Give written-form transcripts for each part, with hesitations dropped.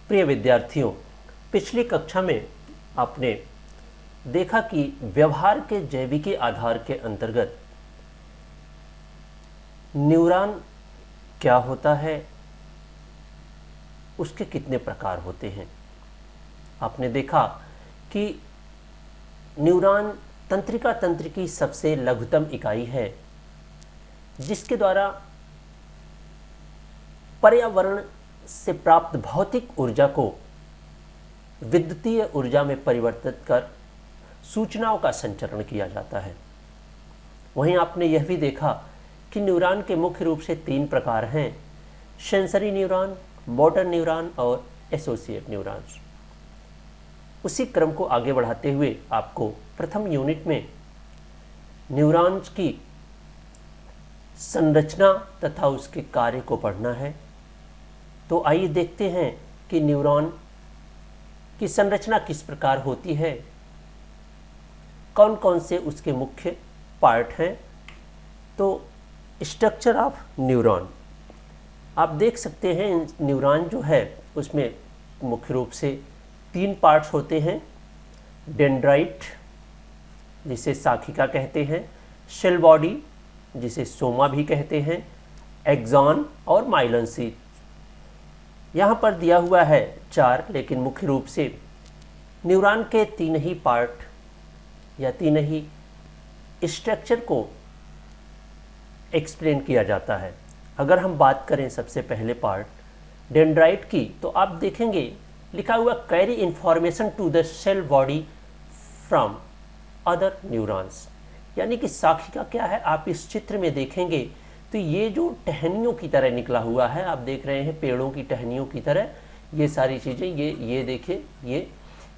प्रिय विद्यार्थियों, पिछली कक्षा में आपने देखा कि व्यवहार के जैविकी आधार के अंतर्गत न्यूरॉन क्या होता है, उसके कितने प्रकार होते हैं। आपने देखा कि न्यूरॉन तंत्रिका तंत्र की सबसे लघुतम इकाई है, जिसके द्वारा पर्यावरण से प्राप्त भौतिक ऊर्जा को विद्युतीय ऊर्जा में परिवर्तित कर सूचनाओं का संचरण किया जाता है। वहीं आपने यह भी देखा कि न्यूरॉन के मुख्य रूप से 3 प्रकार हैं: सेंसरी न्यूरॉन, मोटर न्यूरॉन और एसोसिएट न्यूरॉन्स। उसी क्रम को आगे बढ़ाते हुए आपको प्रथम यूनिट में न्यूरॉन्स की संरचना तथा उसके कार्य को पढ़ना है। तो आइए देखते हैं कि न्यूरॉन की संरचना किस प्रकार होती है, कौन कौन से उसके मुख्य पार्ट हैं। तो स्ट्रक्चर ऑफ न्यूरॉन आप देख सकते हैं। न्यूरॉन जो है उसमें मुख्य रूप से 3 पार्ट्स होते हैं: डेंड्राइट जिसे शाखिका कहते हैं, सेल बॉडी जिसे सोमा भी कहते हैं, एक्सॉन और माइलन शीथ। यहाँ पर दिया हुआ है 4, लेकिन मुख्य रूप से न्यूरॉन के 3 ही पार्ट या 3 ही स्ट्रक्चर को एक्सप्लेन किया जाता है। अगर हम बात करें सबसे पहले पार्ट डेंड्राइट की, तो आप देखेंगे लिखा हुआ carry information to the cell body from other neurons. यानी कि शाखिका क्या है, आप इस चित्र में देखेंगे तो ये जो टहनियों की तरह निकला हुआ है, आप देख रहे हैं पेड़ों की टहनियों की तरह ये सारी चीज़ें, ये देखिए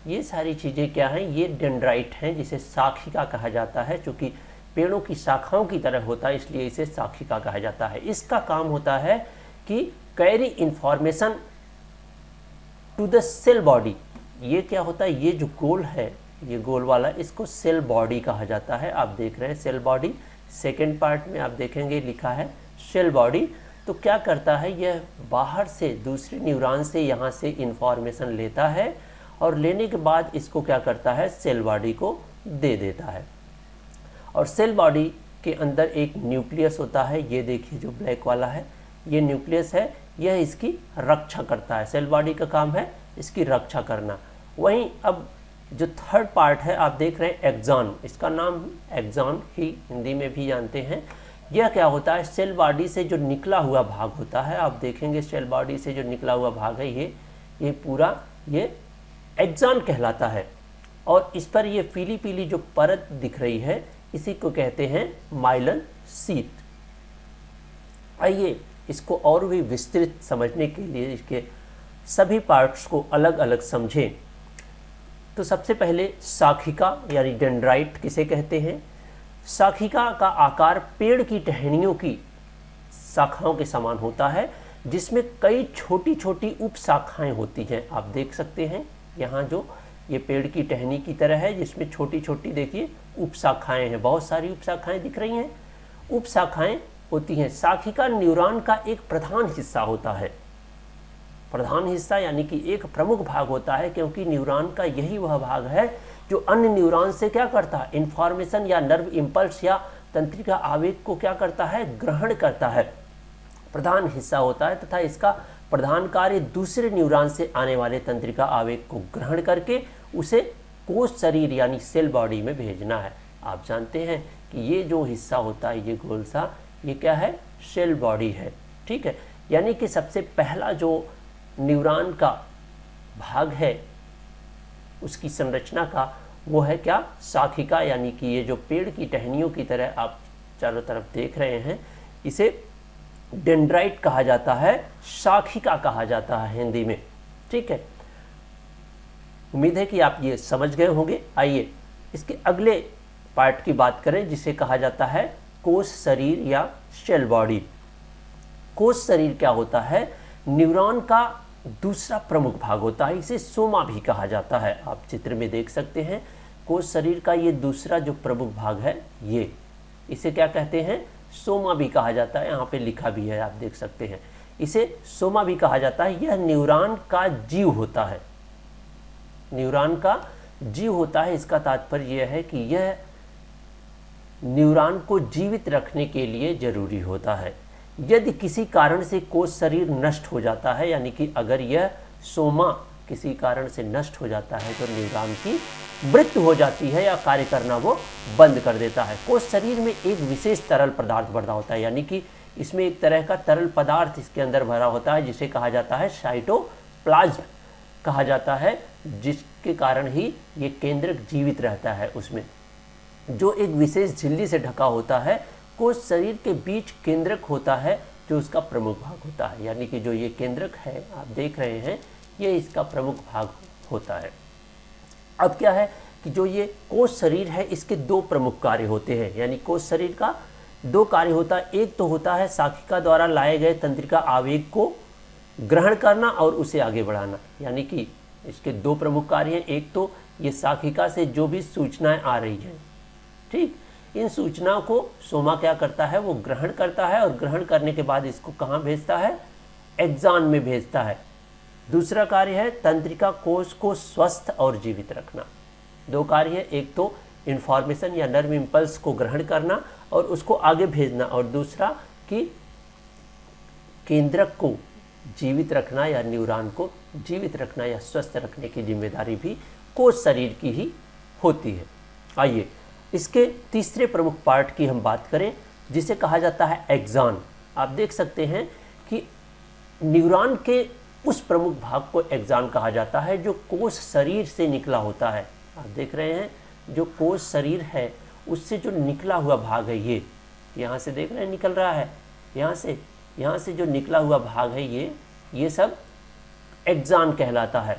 ये सारी चीज़ें क्या हैं, ये डेंड्राइट हैं जिसे शाखिका कहा जाता है। चूँकि पेड़ों की शाखाओं की तरह होता है इसलिए इसे शाखिका कहा जाता है। इसका काम होता है कि carry information to the cell body. ये क्या होता है, ये जो गोल है, ये गोल वाला, इसको सेल बॉडी कहा जाता है। आप देख रहे हैं सेल बॉडी। सेकेंड पार्ट में आप देखेंगे लिखा है सेल बॉडी। तो क्या करता है, यह बाहर से दूसरे न्यूरॉन से यहाँ से इंफॉर्मेशन लेता है और लेने के बाद इसको क्या करता है, सेल बॉडी को दे देता है। और सेल बॉडी के अंदर एक न्यूक्लियस होता है। ये देखिए जो ब्लैक वाला है, ये न्यूक्लियस है, यह इसकी रक्षा करता है। सेल बॉडी का काम है इसकी रक्षा करना। वहीं अब जो थर्ड पार्ट है आप देख रहे हैं एक्सॉन, इसका नाम एक्सॉन ही हिंदी में भी जानते हैं। यह क्या होता है, सेल बॉडी से जो निकला हुआ भाग होता है, आप देखेंगे सेल बॉडी से जो निकला हुआ भाग है ये पूरा ये एक्सॉन कहलाता है। और इस पर ये पीली पीली जो परत दिख रही है इसी को कहते हैं माइलन शीथ। आइए इसको और भी विस्तृत समझने के लिए इसके सभी पार्ट्स को अलग अलग समझें। तो सबसे पहले शाखिका यानी डेंड्राइट किसे कहते हैं। शाखिका का आकार पेड़ की टहनियों की शाखाओं के समान होता है, जिसमें कई छोटी छोटी उप शाखाएं होती हैं। आप देख सकते हैं यहाँ जो ये पेड़ की टहनी की तरह है, जिसमें छोटी छोटी देखिए उप शाखाएं हैं, बहुत सारी उप शाखाएं दिख रही हैं, उप शाखाएं होती हैं। शाखिका न्यूरॉन का एक प्रधान हिस्सा होता है। प्रधान हिस्सा यानी कि एक प्रमुख भाग होता है, क्योंकि न्यूरॉन का यही वह भाग है जो अन्य न्यूरॉन से क्या करता है, इंफॉर्मेशन या नर्व इम्पल्स या तंत्रिका आवेग को क्या करता है, ग्रहण करता है। प्रधान हिस्सा होता है तथा इसका प्रधान कार्य दूसरे न्यूरॉन से आने वाले तंत्रिका आवेग को ग्रहण करके उसे कोश शरीर यानी सेल बॉडी में भेजना है। आप जानते हैं कि ये जो हिस्सा होता है, ये गोल सा, ये क्या है, सेल बॉडी है। ठीक है, यानी कि सबसे पहला जो न्यूरॉन का भाग है उसकी संरचना का, वो है क्या, शाखिका। यानी कि ये जो पेड़ की टहनियों की तरह आप चारों तरफ देख रहे हैं, इसे डेंड्राइट कहा जाता है, शाखिका कहा जाता है हिंदी में। ठीक है, उम्मीद है कि आप ये समझ गए होंगे। आइए इसके अगले पार्ट की बात करें, जिसे कहा जाता है कोश शरीर या सेल बॉडी। कोश शरीर क्या होता है, न्यूरॉन का दूसरा प्रमुख भाग होता है, इसे सोमा भी कहा जाता है। आप चित्र में देख सकते हैं कोश शरीर का ये दूसरा जो प्रमुख भाग है, ये इसे क्या कहते हैं, सोमा भी कहा जाता है। यहाँ पे लिखा भी है, आप देख सकते हैं। इसे सोमा भी कहा जाता है। यह न्यूरॉन का जीव होता है, न्यूरॉन का जीव होता है। इसका तात्पर्य यह है कि यह न्यूरॉन को जीवित रखने के लिए जरूरी होता है। यदि किसी कारण से कोश शरीर नष्ट हो जाता है, यानी कि अगर यह सोमा किसी कारण से नष्ट हो जाता है तो न्यूरॉन की मृत्यु हो जाती है या कार्य करना वो बंद कर देता है। कोश शरीर में एक विशेष तरल पदार्थ भरा होता है, यानी कि इसमें एक तरह का तरल पदार्थ इसके अंदर भरा होता है जिसे कहा जाता है साइटोप्लाज्म कहा जाता है, जिसके कारण ही ये केंद्रक जीवित रहता है। उसमें जो एक विशेष झिल्ली से ढका होता है, कोश शरीर के बीच केंद्रक होता है जो उसका प्रमुख भाग होता है, यानी कि जो ये केंद्रक है आप देख रहे हैं ये इसका प्रमुख भाग होता है। अब क्या है कि जो ये कोश शरीर है इसके दो प्रमुख कार्य होते हैं, यानी कोश शरीर का दो कार्य होता है। एक तो होता है शाखिका द्वारा लाए गए तंत्रिका आवेग को ग्रहण करना और उसे आगे बढ़ाना, यानी कि इसके दो प्रमुख कार्य हैं। एक तो ये शाखिका से जो भी सूचनाएं आ रही हैं, ठीक, इन सूचनाओं को सोमा क्या करता है, वो ग्रहण करता है और ग्रहण करने के बाद इसको कहाँ भेजता है, एक्सॉन में भेजता है। दूसरा कार्य है तंत्रिका कोश को स्वस्थ और जीवित रखना। दो कार्य है, एक तो इंफॉर्मेशन या नर्व इम्पल्स को ग्रहण करना और उसको आगे भेजना, और दूसरा कि केंद्रक को जीवित रखना या न्यूरॉन को जीवित रखना या स्वस्थ रखने की जिम्मेदारी भी कोश शरीर की ही होती है। आइए इसके तीसरे प्रमुख पार्ट की हम बात करें जिसे कहा जाता है एक्सॉन। आप देख सकते हैं कि न्यूरॉन के उस प्रमुख भाग को एक्सॉन कहा जाता है जो कोश शरीर से निकला होता है। आप देख रहे हैं जो कोश शरीर है उससे जो निकला हुआ भाग है, ये यहाँ से देख रहे हैं निकल रहा है, यहाँ से जो निकला हुआ भाग है ये सब एक्सॉन कहलाता है।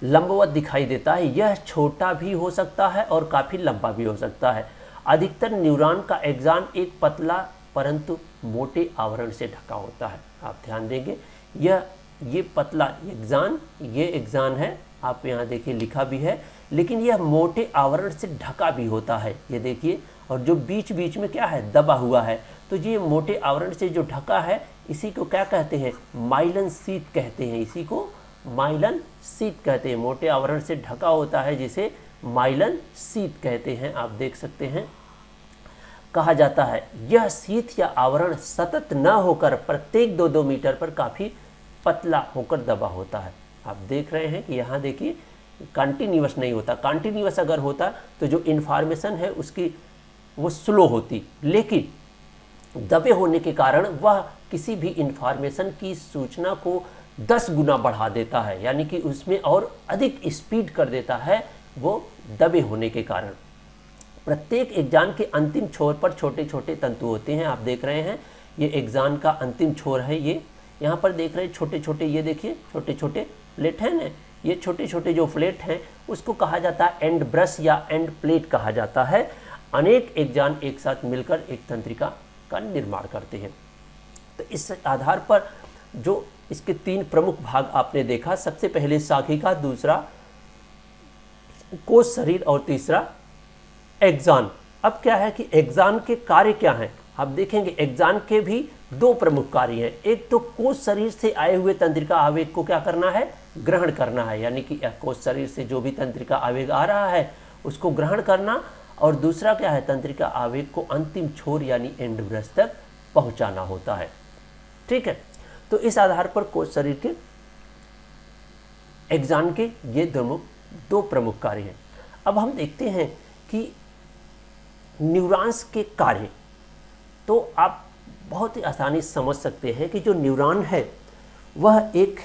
लंबवत दिखाई देता है, यह छोटा भी हो सकता है और काफ़ी लंबा भी हो सकता है। अधिकतर न्यूरॉन का एक्सॉन एक पतला परंतु मोटे आवरण से ढका होता है। आप ध्यान देंगे ये पतला ये एक्सॉन है, आप यहाँ देखिए लिखा भी है, लेकिन यह मोटे आवरण से ढका भी होता है, ये देखिए। और जो बीच बीच में क्या है, दबा हुआ है, तो ये मोटे आवरण से जो ढका है इसी को क्या कहते हैं, माइलन शीथ कहते हैं। इसी को माइलन शीथ कहते हैं, मोटे आवरण से ढका होता है जिसे माइलन शीथ कहते हैं। आप देख सकते हैं कहा जाता है यह शीथ या आवरण सतत न होकर प्रत्येक 2-2 मीटर पर काफ़ी पतला होकर दबा होता है। आप देख रहे हैं कि यहाँ देखिए कंटिन्यूअस नहीं होता, कंटिन्यूअस अगर होता तो जो इन्फॉर्मेशन है उसकी वो स्लो होती, लेकिन दबे होने के कारण वह किसी भी इन्फॉर्मेशन की सूचना को 10 गुना बढ़ा देता है, यानी कि उसमें और अधिक स्पीड कर देता है वो दबे होने के कारण। प्रत्येक एक्सॉन के अंतिम छोर पर छोटे छोटे तंतु होते हैं। आप देख रहे हैं ये एक्सॉन का अंतिम छोर है, ये यहाँ पर देख रहे हैं छोटे छोटे, ये देखिए छोटे छोटे प्लेट हैं ना, ये छोटे छोटे जो प्लेट हैं उसको कहा जाता है एंड ब्रश या एंड प्लेट कहा जाता है। अनेक एक्सॉन एक साथ मिलकर एक तंत्रिका का निर्माण करते हैं। तो इस आधार पर जो इसके 3 प्रमुख भाग आपने देखा, सबसे पहले शाखिका, दूसरा कोश शरीर और तीसरा एक्सॉन। अब क्या है कि एक्सॉन के कार्य क्या हैं, आप देखेंगे एक्सॉन के भी 2 प्रमुख कार्य हैं। एक तो कोश शरीर से आए हुए तंत्रिका आवेग को क्या करना है, ग्रहण करना है, यानी कि कोश शरीर से जो भी तंत्रिका आवेग आ रहा है उसको ग्रहण करना, और दूसरा क्या है, तंत्रिका आवेग को अंतिम छोर यानी एंड ब्रश तक पहुंचाना होता है। ठीक है, तो इस आधार पर कोश शरीर के एक्सॉन के ये 2 प्रमुख कार्य हैं। अब हम देखते हैं कि न्यूरॉन्स के कार्य, तो आप बहुत ही आसानी से समझ सकते हैं कि जो न्यूरॉन है वह एक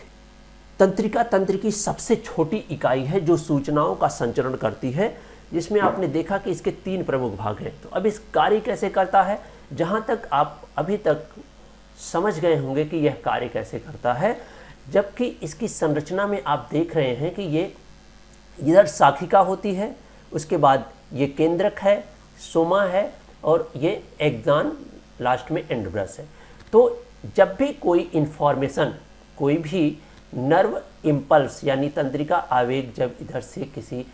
तंत्र की सबसे छोटी इकाई है जो सूचनाओं का संचरण करती है, जिसमें आपने देखा कि इसके 3 प्रमुख भाग हैं। तो अब इस कार्य कैसे करता है, जहाँ तक आप अभी तक समझ गए होंगे कि यह कार्य कैसे करता है, जबकि इसकी संरचना में आप देख रहे हैं कि ये इधर शाखिका होती है, उसके बाद ये केंद्रक है, सोमा है, और ये एक्सॉन लास्ट में एंड ब्रश है। तो जब भी कोई इन्फॉर्मेशन, कोई भी नर्व इम्पल्स यानी तंत्रिका आवेग जब इधर से किसी,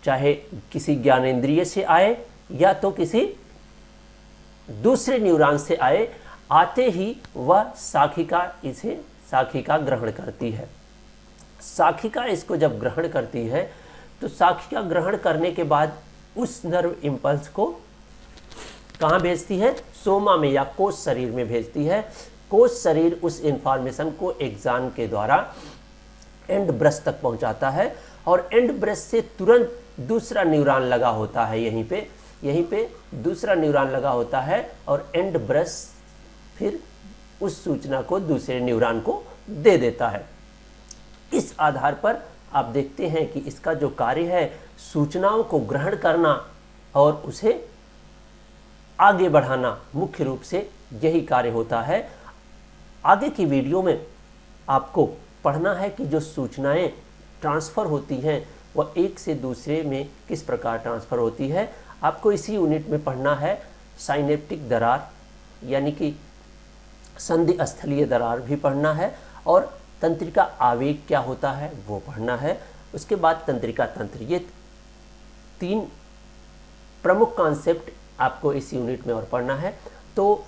चाहे किसी ज्ञानेंद्रिय से आए या तो किसी दूसरे न्यूरॉन से आए, आते ही वह साखिका ग्रहण करती है। साखिका इसको जब ग्रहण करती है तो साखिका ग्रहण करने के बाद उस नर्व इम्पल्स को कहाँ भेजती है? सोमा में या कोश शरीर में भेजती है। कोश शरीर उस इंफॉर्मेशन को एक्सॉन के द्वारा एंड ब्रश तक पहुंचाता है और एंड ब्रश से तुरंत दूसरा न्यूरॉन लगा होता है। यहीं पे दूसरा न्यूरॉन लगा होता है और एंड ब्रश फिर उस सूचना को दूसरे न्यूरॉन को दे देता है। इस आधार पर आप देखते हैं कि इसका जो कार्य है सूचनाओं को ग्रहण करना और उसे आगे बढ़ाना, मुख्य रूप से यही कार्य होता है। आगे की वीडियो में आपको पढ़ना है कि जो सूचनाएं ट्रांसफ़र होती हैं वह एक से दूसरे में किस प्रकार ट्रांसफ़र होती है। आपको इसी यूनिट में पढ़ना है साइनेप्टिक दरार यानी कि संधि स्थलीय दरार भी पढ़ना है और तंत्रिका आवेग क्या होता है वो पढ़ना है। उसके बाद तंत्रिका तंत्र, ये 3 प्रमुख कॉन्सेप्ट आपको इस यूनिट में और पढ़ना है। तो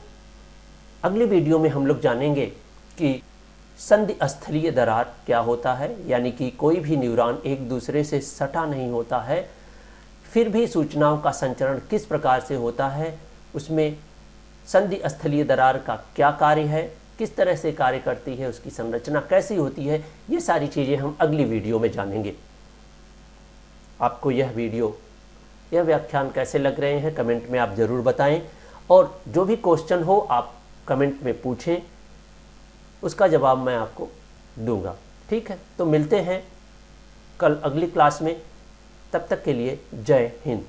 अगली वीडियो में हम लोग जानेंगे कि संधि स्थलीय दरार क्या होता है, यानी कि कोई भी न्यूरॉन एक दूसरे से सटा नहीं होता है, फिर भी सूचनाओं का संचरण किस प्रकार से होता है, उसमें संधि स्थलीय दरार का क्या कार्य है, किस तरह से कार्य करती है, उसकी संरचना कैसी होती है, ये सारी चीज़ें हम अगली वीडियो में जानेंगे। आपको यह व्याख्यान कैसे लग रहे हैं कमेंट में आप ज़रूर बताएं और जो भी क्वेश्चन हो आप कमेंट में पूछें, उसका जवाब मैं आपको दूंगा। ठीक है, तो मिलते हैं कल अगली क्लास में। तब तक के लिए जय हिंद।